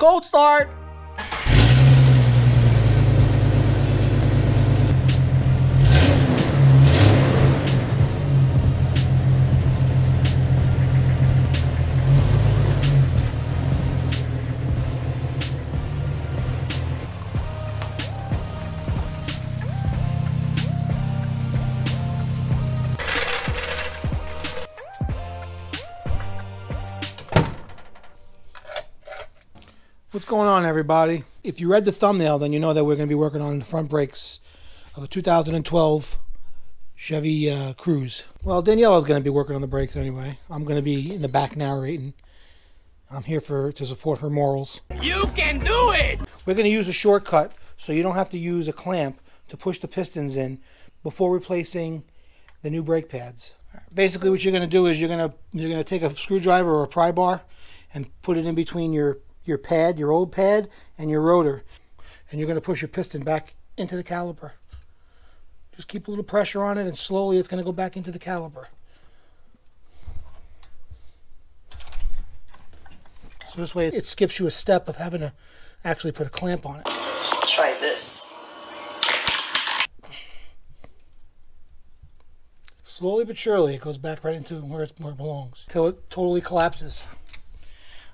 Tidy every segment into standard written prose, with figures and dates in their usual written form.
cold start. What's going on, everybody? If you read the thumbnail, then you know that we're going to be working on the front brakes of a 2012 Chevy Cruze. Well, Daniella's going to be working on the brakes anyway. I'm going to be in the back narrating. I'm here to support her morals. You can do it! We're going to use a shortcut so you don't have to use a clamp to push the pistons in before replacing the new brake pads. Basically, what you're going to do is you're going to take a screwdriver or a pry bar and put it in between your pad, your old pad, and your rotor. And you're going to push your piston back into the caliper. Just keep a little pressure on it, and slowly it's going to go back into the caliper. So this way it skips you a step of having to actually put a clamp on it. Let's try this. Slowly but surely it goes back right into where it belongs, until it totally collapses.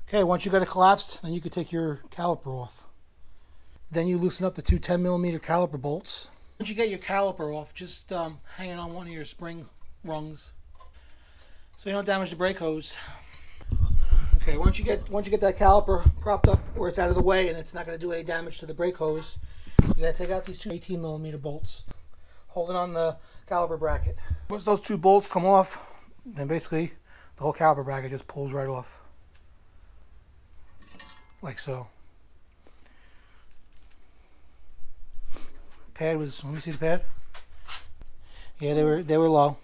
Okay, once you got it collapsed, then you can take your caliper off. Then you loosen up the two 10mm caliper bolts. Once you get your caliper off, just hang it on one of your spring rungs so you don't damage the brake hose. Okay, once you get that caliper propped up where it's out of the way and it's not going to do any damage to the brake hose, you got to take out these two 18mm bolts. Hold it on the caliper bracket. Once those two bolts come off, then basically the whole caliper bracket just pulls right off. Like so. Pad was, let me see the pad. Yeah, they were low.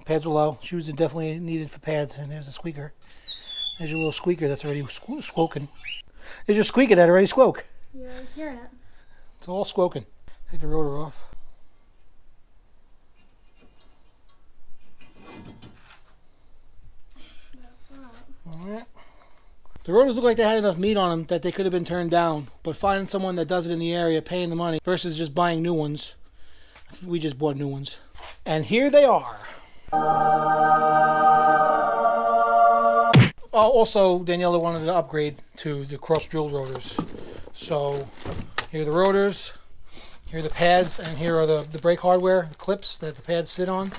Pads were low. Shoes are definitely needed for pads. And there's a squeaker. There's your little squeaker that's already squoking. There's your squeaker that already squoke. Yeah, I was hearing it. It's all squoking. Take the rotor off. That's not. All right. The rotors look like they had enough meat on them that they could have been turned down, but finding someone that does it in the area, paying the money, versus just buying new ones. We just bought new ones. And here they are. Also, Daniella wanted to upgrade to the cross-drilled rotors. So, here are the rotors, here are the pads, and here are the brake hardware, the clips that the pads sit on.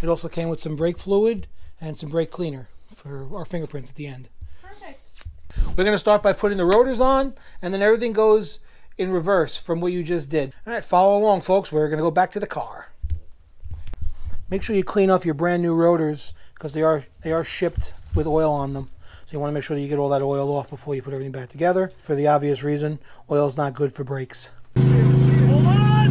It also came with some brake fluid and some brake cleaner for our fingerprints at the end. We're going to start by putting the rotors on, and then everything goes in reverse from what you just did. All right, follow along, folks. We're going to go back to the car. Make sure you clean off your brand new rotors because they are shipped with oil on them. So you want to make sure that you get all that oil off before you put everything back together. For the obvious reason, oil is not good for brakes. Hold on!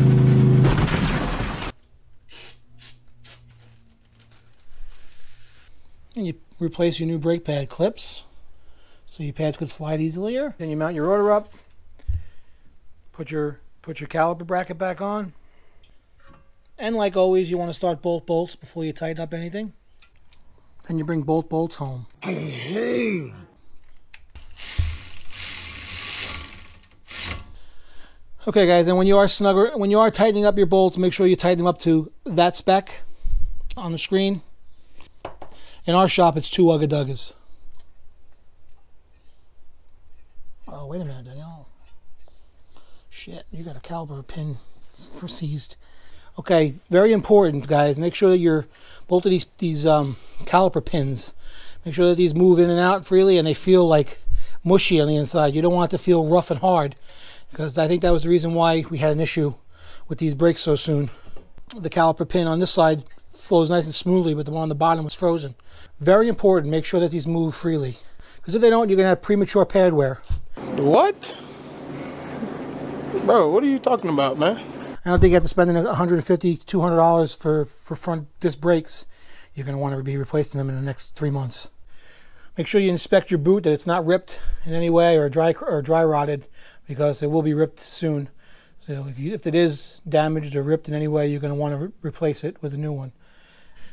And you replace your new brake pad clips, so your pads could slide easier. Then you mount your rotor up, put your caliper bracket back on, and like always, you want to start both bolts before you tighten up anything. Then you bring both bolts home. Okay, guys, and when you are tightening up your bolts, make sure you tighten them up to that spec on the screen. In our shop, it's 2 ugga-duggas. Oh, wait a minute, Danielle. Shit, you got a caliper pin for seized. Okay, very important, guys. Make sure that your both of these caliper pins, make sure that these move in and out freely and they feel like mushy on the inside. You don't want it to feel rough and hard, because I think that was the reason why we had an issue with these brakes so soon. The caliper pin on this side flows nice and smoothly, but the one on the bottom was frozen. Very important. Make sure that these move freely, because if they don't, you're going to have premature pad wear. What? Bro, what are you talking about, man? I don't think you have to spend $150, $200 for front disc brakes. You're going to want to be replacing them in the next 3 months. Make sure you inspect your boot, that it's not ripped in any way or dry rotted, because it will be ripped soon. So if it is damaged or ripped in any way, you're going to want to replace it with a new one.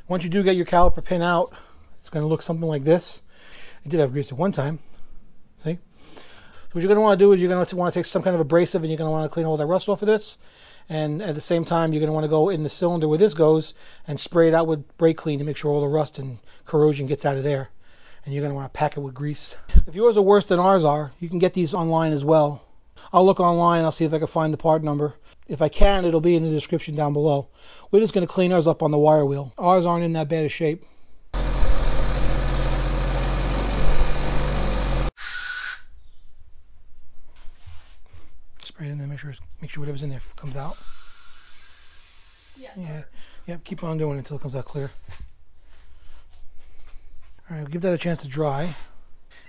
Once you do get your caliper pin out, it's going to look something like this. I did have grease at one time. See? What you're going to want to do is you're going to want to take some kind of abrasive and you're going to want to clean all that rust off of this. And at the same time, you're going to want to go in the cylinder where this goes and spray it out with brake clean to make sure all the rust and corrosion gets out of there. And you're going to want to pack it with grease. If yours are worse than ours are, you can get these online as well. I'll look online, I'll see if I can find the part number. If I can, it'll be in the description down below. We're just going to clean ours up on the wire wheel. Ours aren't in that bad a shape. Spray it in there, make sure whatever's in there comes out. Yeah. Yep, keep on doing it until it comes out clear. All right, give that a chance to dry.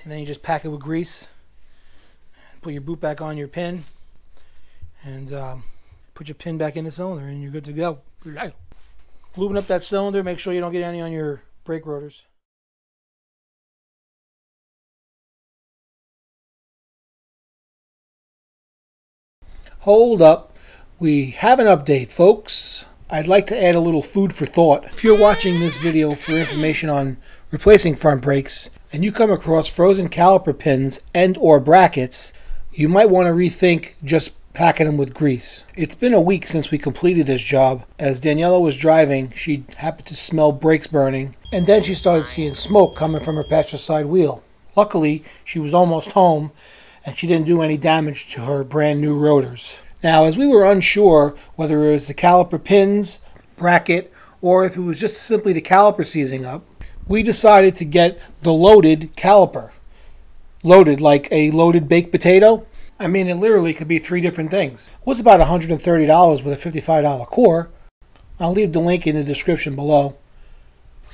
And then you just pack it with grease. Put your boot back on your pin. And put your pin back in the cylinder and you're good to go. Lubing up that cylinder, make sure you don't get any on your brake rotors. Hold up. We have an update, folks. I'd like to add a little food for thought. If you're watching this video for information on replacing front brakes and you come across frozen caliper pins and or brackets, you might want to rethink just packing them with grease. It's been a week since we completed this job. As Daniella was driving, she happened to smell brakes burning, and then she started seeing smoke coming from her passenger side wheel. Luckily, she was almost home and she didn't do any damage to her brand new rotors. Now, as we were unsure whether it was the caliper pins, bracket, or if it was just simply the caliper seizing up, we decided to get the loaded caliper. Loaded like a loaded baked potato. I mean, it literally could be 3 different things. It was about $130 with a $55 core. I'll leave the link in the description below.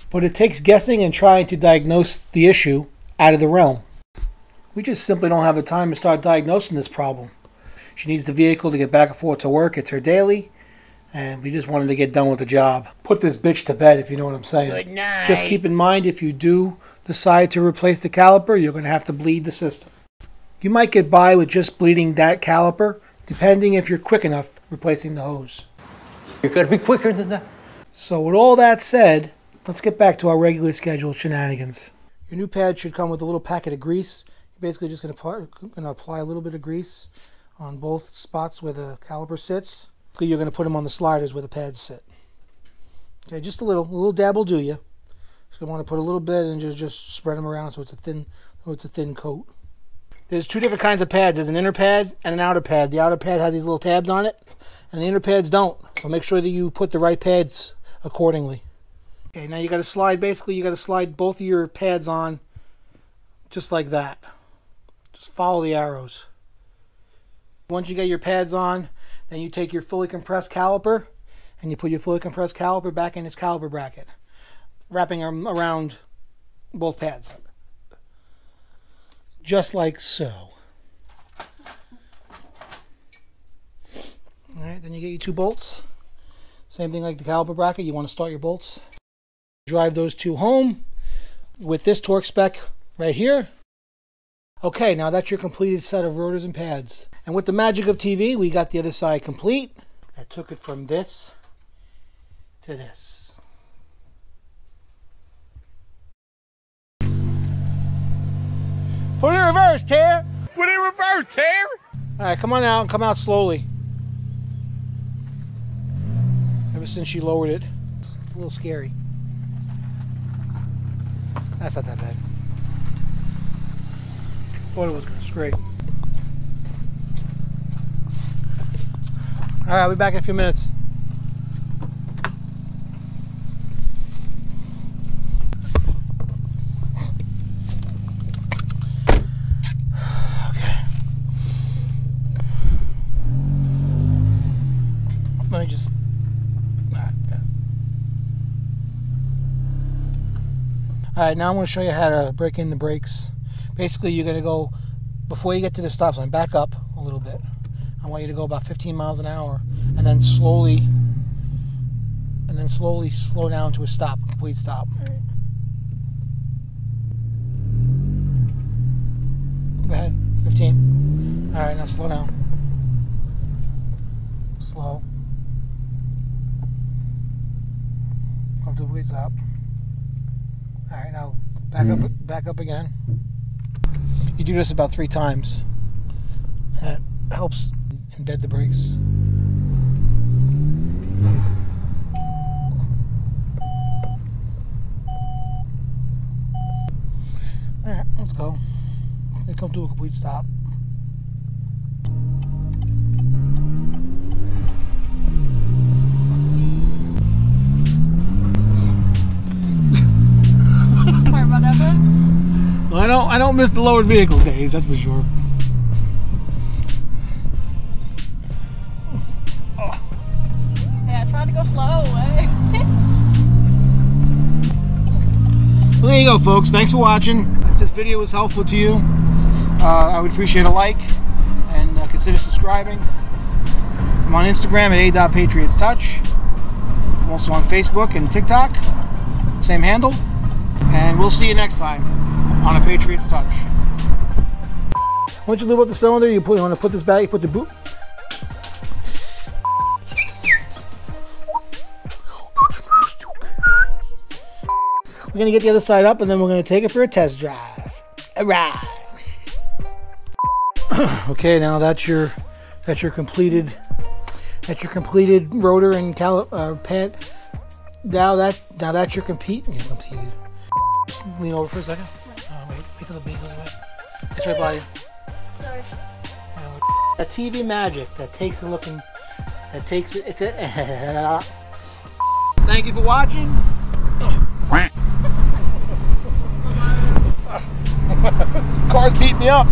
But it takes guessing and trying to diagnose the issue out of the realm. We just simply don't have the time to start diagnosing this problem. She needs the vehicle to get back and forth to work. It's her daily. And we just wanted to get done with the job. Put this bitch to bed, if you know what I'm saying. Good night. Just keep in mind, if you do decide to replace the caliper, you're going to have to bleed the system. You might get by with just bleeding that caliper, depending if you're quick enough replacing the hose. You're going to be quicker than that. So with all that said, let's get back to our regularly scheduled shenanigans. Your new pad should come with a little packet of grease. You're basically just going to apply a little bit of grease on both spots where the caliper sits. You're going to put them on the sliders where the pads sit. Okay, just a little dab will do you. Just going to want to put a little bit and just spread them around so it's a thin coat. There's 2 different kinds of pads. There's an inner pad and an outer pad. The outer pad has these little tabs on it, and the inner pads don't. So make sure that you put the right pads accordingly. Okay, now you got to slide. Basically, you got to slide both of your pads on, just like that. Just follow the arrows. Once you get your pads on, then you take your fully compressed caliper and you put your fully compressed caliper back in its caliper bracket, wrapping them around both pads. Just like so. Alright, then you get your 2 bolts. Same thing like the caliper bracket, you want to start your bolts. Drive those 2 home with this torque spec right here. Okay, now that's your completed set of rotors and pads. And with the magic of TV, we got the other side complete. I took it from this to this. Put it in reverse, Tear! Put it in reverse, Tear! Alright, come on out and come out slowly. Ever since she lowered it, it's a little scary. That's not that bad. Thought it was going to scrape. Alright, I'll be back in a few minutes. Okay. Let me just... Alright, now I'm going to show you how to break in the brakes. Basically, you're going to go, before you get to the stop sign, back up a little bit. I want you to go about 15 miles an hour and then slowly slow down to a stop, a complete stop. Go ahead, 15. All right, now slow down. Slow. Come to a complete stop. All right, now back up again. You do this about 3 times. helps embed the brakes. Alright, let's go. They come to a complete stop. Sorry about that, bro. Well, I don't miss the lowered vehicle days, that's for sure. Yeah, I tried to go slow. Well, there you go, folks. Thanks for watching. If this video was helpful to you, I would appreciate a like and consider subscribing. I'm on Instagram at a.patriotstouch. I'm also on Facebook and TikTok, same handle. And we'll see you next time on a Patriot's Touch. Once you lube up the cylinder, you want to put this back, you put the boot. We're going to get the other side up and then we're going to take it for a test drive. Alright. Okay, now that's your completed rotor and pad. Now that's your completed. Just lean over for a second. Wait till the beat goes away. It's right by you. Sorry. That TV magic that takes a looking. That takes it. It's a. Thank you for watching. Cars beat me up.